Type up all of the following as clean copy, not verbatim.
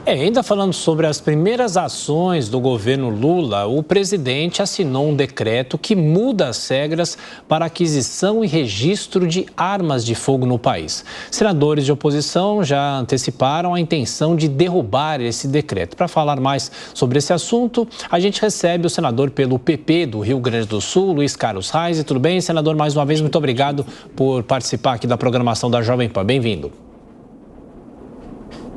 Ainda falando sobre as primeiras ações do governo Lula, o presidente assinou um decreto que muda as regras para aquisição e registro de armas de fogo no país. Senadores de oposição já anteciparam a intenção de derrubar esse decreto. Para falar mais sobre esse assunto, a gente recebe o senador pelo PP do Rio Grande do Sul, Luiz Carlos Reis. Tudo bem, senador? Mais uma vez, muito obrigado por participar aqui da programação da Jovem Pan. Bem-vindo.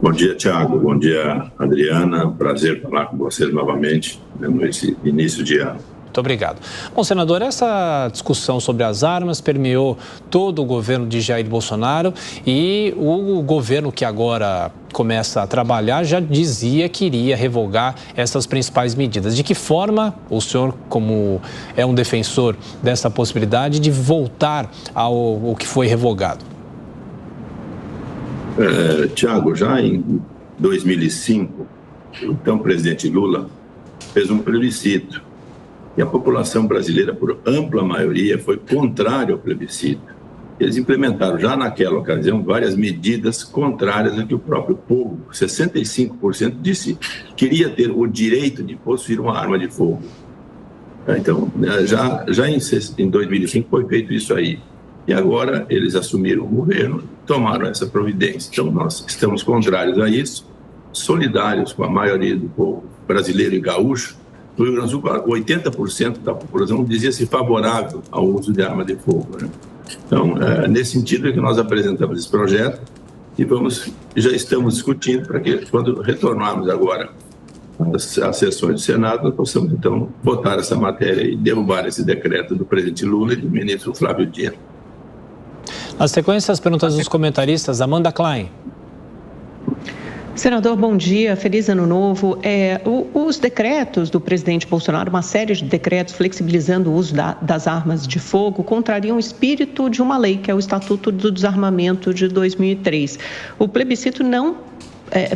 Bom dia, Thiago. Bom dia, Adriana. Prazer falar com vocês novamente nesse início de ano. Muito obrigado. Bom, senador, essa discussão sobre as armas permeou todo o governo de Jair Bolsonaro e o governo que agora começa a trabalhar já dizia que iria revogar essas principais medidas. De que forma o senhor, como é um defensor dessa possibilidade de voltar ao que foi revogado? Tiago, já em 2005, o então presidente Lula fez um plebiscito e a população brasileira, por ampla maioria, foi contrária ao plebiscito. Eles implementaram já naquela ocasião várias medidas contrárias ao que o próprio povo, 65%, disse que queria ter o direito de possuir uma arma de fogo. Então, já em 2005 foi feito isso aí. E agora eles assumiram o governo, tomaram essa providência. Então nós estamos contrários a isso, solidários com a maioria do povo brasileiro e gaúcho. No Rio Grande do Sul, 80% da população dizia-se favorável ao uso de arma de fogo, né? Então, nesse sentido é que nós apresentamos esse projeto e já estamos discutindo para que, quando retornarmos agora às sessões do Senado, nós possamos, então, votar essa matéria e derrubar esse decreto do presidente Lula e do ministro Flávio Dino. Na sequência, as perguntas dos comentaristas. Amanda Klein. Senador, bom dia, feliz ano novo. Os decretos do presidente Bolsonaro, uma série de decretos flexibilizando o uso das armas de fogo, contrariam o espírito de uma lei, que é o Estatuto do Desarmamento de 2003. O plebiscito não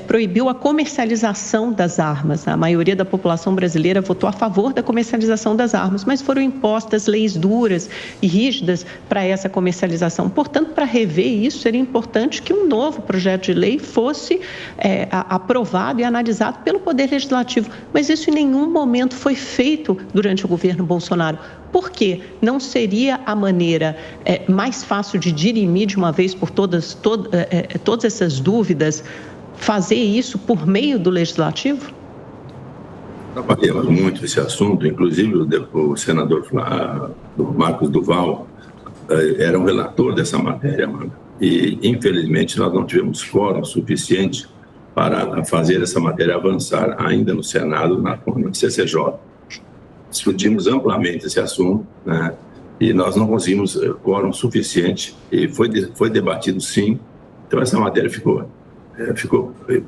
proibiu a comercialização das armas. A maioria da população brasileira votou a favor da comercialização das armas, mas foram impostas leis duras e rígidas para essa comercialização. Portanto, para rever isso, seria importante que um novo projeto de lei fosse aprovado e analisado pelo Poder Legislativo. Mas isso em nenhum momento foi feito durante o governo Bolsonaro. Por quê? Não seria a maneira mais fácil de dirimir de uma vez por todas essas dúvidas, fazer isso por meio do Legislativo? Trabalhamos muito esse assunto, inclusive o senador Marcos Duval era um relator dessa matéria, e infelizmente nós não tivemos quórum suficiente para fazer essa matéria avançar ainda no Senado, na CCJ. Discutimos amplamente esse assunto, né? E nós não conseguimos quórum suficiente, e foi debatido sim, então essa matéria ficou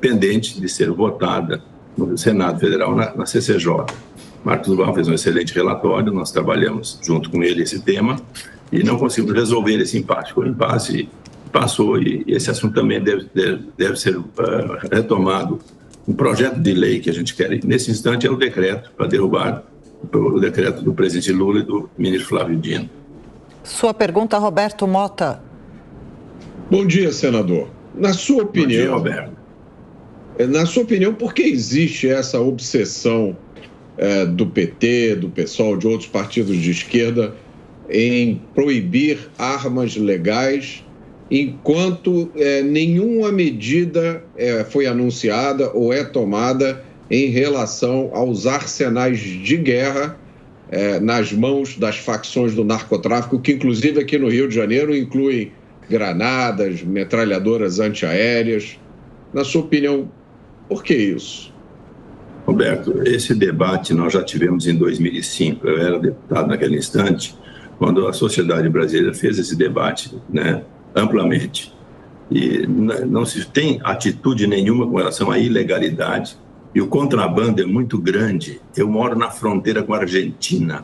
pendente de ser votada no Senado Federal, na CCJ. Marcos Duval fez um excelente relatório, nós trabalhamos junto com ele esse tema e não conseguimos resolver esse impasse. O impasse passou e esse assunto também deve ser retomado. Um projeto de lei que a gente quer, nesse instante, é o decreto para derrubar o decreto do presidente Lula e do ministro Flávio Dino. Sua pergunta, Roberto Mota. Bom dia, senador. Na sua opinião, Roberto. Na sua opinião, por que existe essa obsessão do PT, do PSOL, de outros partidos de esquerda, em proibir armas legais, enquanto nenhuma medida foi anunciada ou é tomada em relação aos arsenais de guerra nas mãos das facções do narcotráfico, que inclusive aqui no Rio de Janeiro incluem granadas, metralhadoras antiaéreas? Na sua opinião, por que isso? Roberto, esse debate nós já tivemos em 2005. Eu era deputado naquele instante, quando a sociedade brasileira fez esse debate, né, amplamente. E não se tem atitude nenhuma com relação à ilegalidade. E o contrabando é muito grande. Eu moro na fronteira com a Argentina.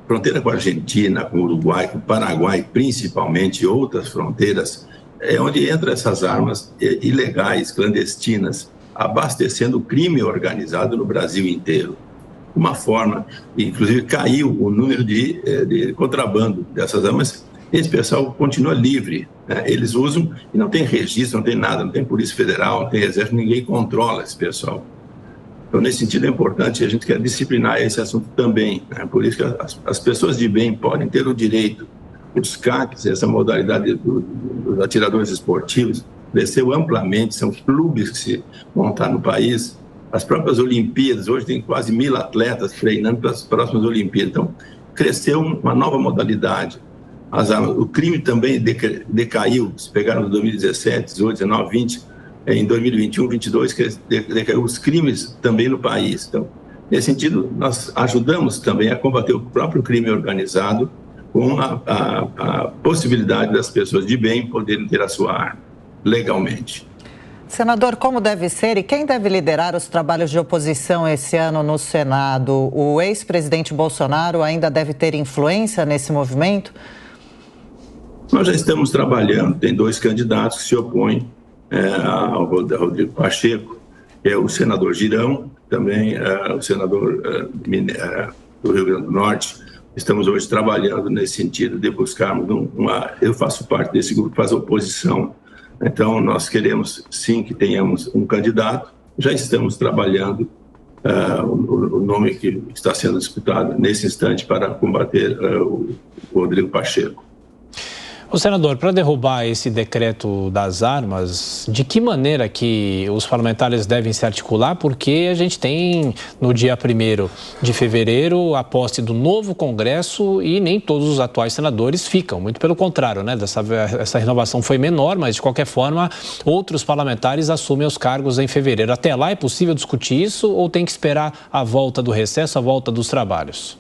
Fronteira com a Argentina, com o Uruguai, com o Paraguai, principalmente, outras fronteiras, é onde entram essas armas ilegais, clandestinas, abastecendo o crime organizado no Brasil inteiro. Uma forma, inclusive caiu o número de contrabando dessas armas, esse pessoal continua livre, né? Eles usam e não tem registro, não tem nada, não tem Polícia Federal, não tem Exército, ninguém controla esse pessoal. Então, nesse sentido, é importante, a gente quer disciplinar esse assunto também, né? Por isso que as pessoas de bem podem ter o direito, os CACs, essa modalidade dos atiradores esportivos, cresceu amplamente, são clubes que se montaram no país, as próprias Olimpíadas, hoje tem quase 1.000 atletas treinando para as próximas Olimpíadas, então cresceu uma nova modalidade. O crime também decaiu, se pegaram em 2017, 18, 19, 20, em 2021, 22, decaiu os crimes também no país. Então, nesse sentido, nós ajudamos também a combater o próprio crime organizado com a possibilidade das pessoas de bem poderem ter a sua arma legalmente. Senador, como deve ser e quem deve liderar os trabalhos de oposição esse ano no Senado? O ex-presidente Bolsonaro ainda deve ter influência nesse movimento? Nós já estamos trabalhando, tem 2 candidatos que se opõem ao Rodrigo Pacheco, que é o senador Girão, também o senador do Rio Grande do Norte. Estamos hoje trabalhando nesse sentido de buscarmos eu faço parte desse grupo que faz oposição, então nós queremos sim que tenhamos um candidato, já estamos trabalhando o nome que está sendo disputado nesse instante para combater o Rodrigo Pacheco. O senador, para derrubar esse decreto das armas, de que maneira que os parlamentares devem se articular? Porque a gente tem, no dia 1º de fevereiro, a posse do novo Congresso e nem todos os atuais senadores ficam. Muito pelo contrário, né? Essa renovação foi menor, mas de qualquer forma, outros parlamentares assumem os cargos em fevereiro. Até lá é possível discutir isso ou tem que esperar a volta do recesso, a volta dos trabalhos?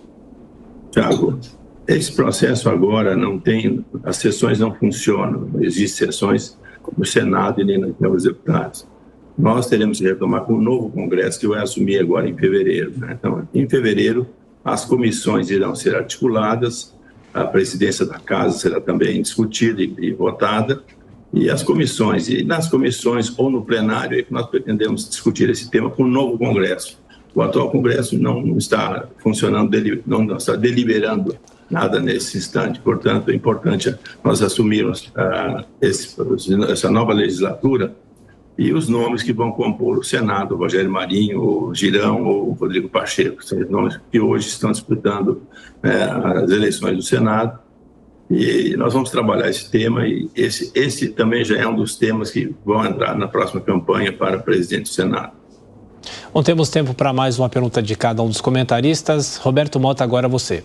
Tiago, esse processo agora não tem, as sessões não funcionam, não existem sessões no Senado e nem na Câmara dos Deputados. Nós teremos que retomar com o novo Congresso que vai assumir agora em fevereiro, né? Então, em fevereiro, as comissões irão ser articuladas, a presidência da Casa será também discutida e votada, e as comissões, e nas comissões ou no plenário, é que nós pretendemos discutir esse tema com o novo Congresso. O atual Congresso não está funcionando, não está deliberando nada nesse instante. Portanto, é importante nós assumirmos essa nova legislatura e os nomes que vão compor o Senado, o Rogério Marinho, o Girão ou o Rodrigo Pacheco, são os nomes que hoje estão disputando as eleições do Senado. E nós vamos trabalhar esse tema e esse também já é um dos temas que vão entrar na próxima campanha para presidente do Senado. Bom, temos tempo para mais uma pergunta de cada um dos comentaristas. Roberto Mota, agora você.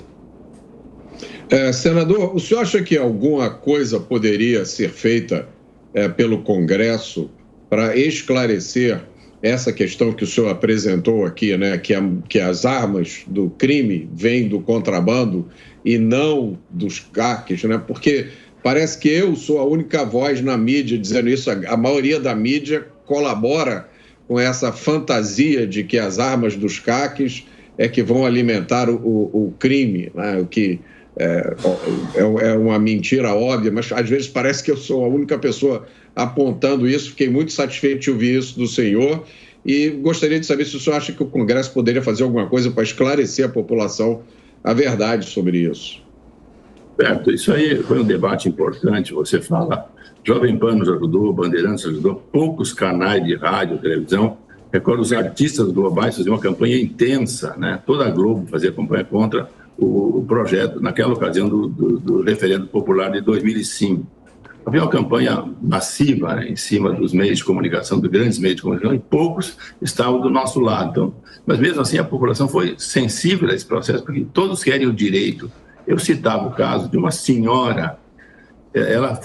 Senador, o senhor acha que alguma coisa poderia ser feita pelo Congresso para esclarecer essa questão que o senhor apresentou aqui, né? Que as armas do crime vêm do contrabando e não dos CACs, né? Porque parece que eu sou a única voz na mídia dizendo isso. A maioria da mídia colabora com essa fantasia de que as armas dos CACs é que vão alimentar o crime, né? O que é uma mentira óbvia, mas às vezes parece que eu sou a única pessoa apontando isso. Fiquei muito satisfeito de ouvir isso do senhor e gostaria de saber se o senhor acha que o Congresso poderia fazer alguma coisa para esclarecer a população a verdade sobre isso. Certo, isso aí foi um debate importante. Você fala, Jovem Pan nos ajudou, Bandeirantes ajudou, poucos canais de rádio, televisão. Recordo, os artistas globais faziam uma campanha intensa, né? Toda a Globo fazia campanha contra o projeto, naquela ocasião do referendo popular de 2005. Havia uma campanha massiva, né, em cima dos meios de comunicação, dos grandes meios de comunicação, e poucos estavam do nosso lado. Então, mas mesmo assim a população foi sensível a esse processo, porque todos querem o direito. Eu citava o caso de uma senhora, ela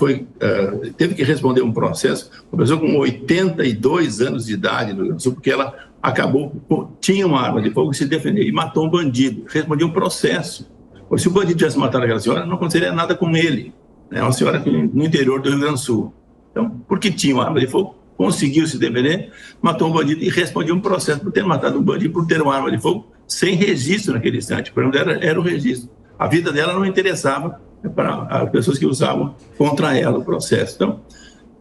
teve que responder um processo, uma pessoa com 82 anos de idade no Rio Grande do Sul, porque ela tinha uma arma de fogo e se defendeu e matou um bandido, respondia um processo. Se o bandido tivesse matado aquela senhora, não aconteceria nada com ele. É uma senhora no interior do Rio Grande do Sul. Então, porque tinha uma arma de fogo, conseguiu se defender, matou um bandido e respondia um processo por ter matado um bandido, por ter uma arma de fogo sem registro naquele instante. O problema era o registro. A vida dela não interessava para as pessoas que usavam contra ela o processo. Então,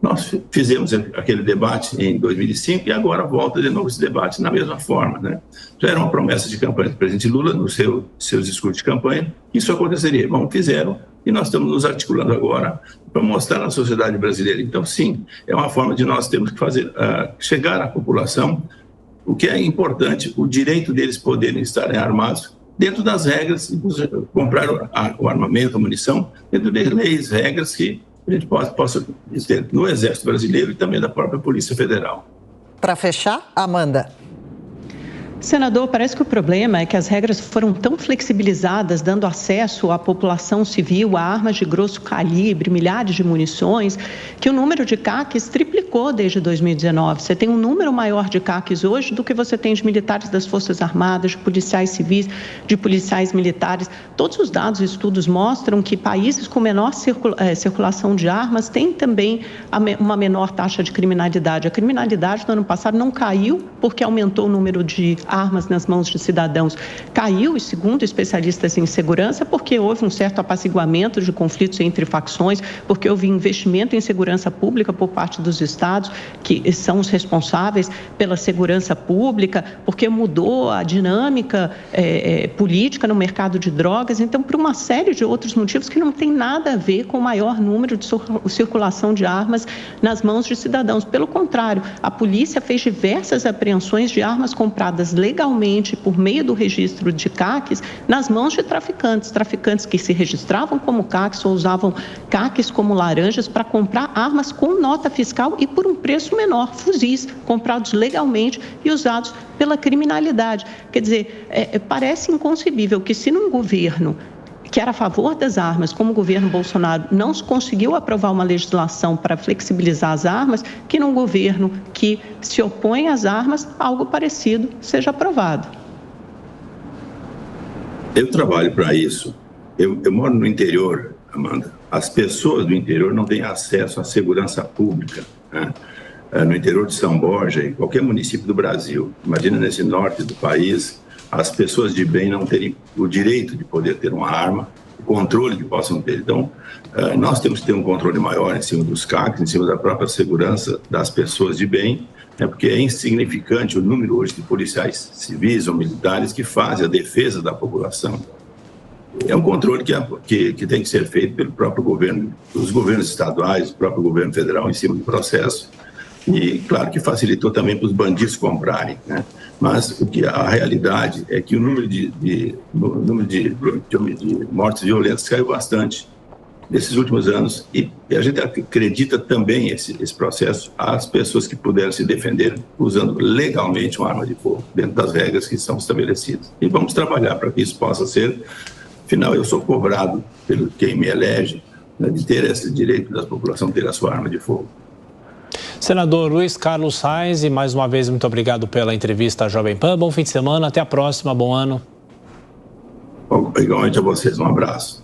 Nós fizemos aquele debate em 2005 e agora volta de novo esse debate na mesma forma, né? Já era uma promessa de campanha do presidente Lula, nos seus discursos de campanha, que isso aconteceria. Bom, fizeram e nós estamos nos articulando agora para mostrar na sociedade brasileira. Então, sim, é uma forma de nós termos que fazer, chegar à população, o que é importante, o direito deles poderem estarem armados dentro das regras, comprar o armamento, a munição, dentro de leis, regras que a gente possa ter no Exército Brasileiro e também da própria Polícia Federal. Para fechar, Amanda. Senador, parece que o problema é que as regras foram tão flexibilizadas, dando acesso à população civil a armas de grosso calibre, milhares de munições, que o número de CACs triplicou desde 2019. Você tem um número maior de CACs hoje do que você tem de militares das Forças Armadas, de policiais civis, de policiais militares. Todos os dados e estudos mostram que países com menor circulação de armas têm também uma menor taxa de criminalidade. A criminalidade no ano passado não caiu porque aumentou o número de armas nas mãos de cidadãos. Caiu, segundo especialistas em segurança, porque houve um certo apaciguamento de conflitos entre facções, porque houve investimento em segurança pública por parte dos estados, que são os responsáveis pela segurança pública, porque mudou a dinâmica política no mercado de drogas. Então, por uma série de outros motivos que não tem nada a ver com o maior número de circulação de armas nas mãos de cidadãos. Pelo contrário, a polícia fez diversas apreensões de armas compradas legalmente por meio do registro de CACs nas mãos de traficantes que se registravam como CACs ou usavam CACs como laranjas para comprar armas com nota fiscal e por um preço menor, fuzis comprados legalmente e usados pela criminalidade. Quer dizer, parece inconcebível que se num governo que era a favor das armas, como o governo Bolsonaro não conseguiu aprovar uma legislação para flexibilizar as armas, que num governo que se opõe às armas, algo parecido seja aprovado. Eu trabalho para isso. Eu moro no interior, Amanda. As pessoas do interior não têm acesso à segurança pública, né? No interior de São Borja, em qualquer município do Brasil. Imagina nesse norte do país, as pessoas de bem não terem o direito de poder ter uma arma, o controle que possam ter. Então, nós temos que ter um controle maior em cima dos CACs, em cima da própria segurança das pessoas de bem, né, porque é insignificante o número hoje de policiais civis ou militares que fazem a defesa da população. É um controle que tem que ser feito pelo próprio governo, os governos estaduais, o próprio governo federal em cima do processo. E, claro, que facilitou também para os bandidos comprarem, né? Mas a realidade é que o número de mortes violentas caiu bastante nesses últimos anos e a gente acredita também esse processo às pessoas que puderam se defender usando legalmente uma arma de fogo, dentro das regras que são estabelecidas. E vamos trabalhar para que isso possa ser. Afinal, eu sou cobrado pelo quem me elege, né, de ter esse direito da população ter a sua arma de fogo. Senador Luiz Carlos Reis, e mais uma vez, muito obrigado pela entrevista à Jovem Pan. Bom fim de semana, até a próxima, bom ano. Igualmente a vocês, um abraço.